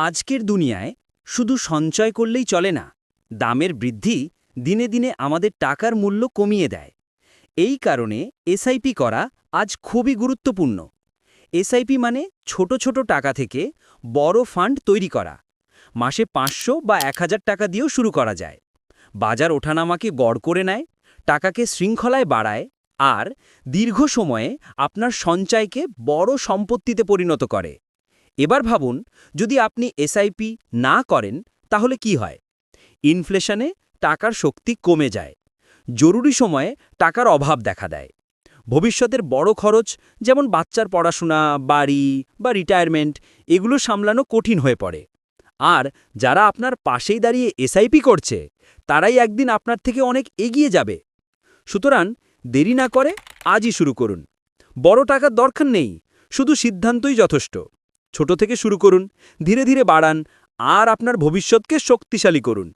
আজকের দুনিয়ায় শুধু সঞ্চয় করলেই চলে না, দামের বৃদ্ধি দিনে দিনে আমাদের টাকার মূল্য কমিয়ে দেয়। এই কারণে এসআইপি করা আজ খুবই গুরুত্বপূর্ণ। এসআইপি মানে ছোট ছোট টাকা থেকে বড় ফান্ড তৈরি করা। মাসে 500 বা 1000 টাকা দিয়েও শুরু করা যায়। বাজার ওঠানামাকে গড় করে নেয়, টাকাকে শৃঙ্খলায় বাড়ায়, আর দীর্ঘ সময়ে আপনার সঞ্চয়কে বড় সম্পত্তিতে পরিণত করে। এবার ভাবুন, যদি আপনি এসআইপি না করেন তাহলে কি হয়? ইনফ্লেশনে টাকার শক্তি কমে যায়, জরুরি সময়ে টাকার অভাব দেখা দেয়, ভবিষ্যতের বড় খরচ যেমন বাচ্চার পড়াশোনা, বাড়ি বা রিটায়ারমেন্ট এগুলো সামলানো কঠিন হয়ে পড়ে। আর যারা আপনার পাশেই দাঁড়িয়ে এসআইপি করছে তারাই একদিন আপনার থেকে অনেক এগিয়ে যাবে। সুতরাং দেরি না করে আজই শুরু করুন। বড় টাকার দরকার নেই, শুধু সিদ্ধান্তই যথেষ্ট। ছোট থেকে শুরু করুন, ধীরে ধীরে বাড়ান, আর আপনার ভবিষ্যৎকে শক্তিশালী করুন।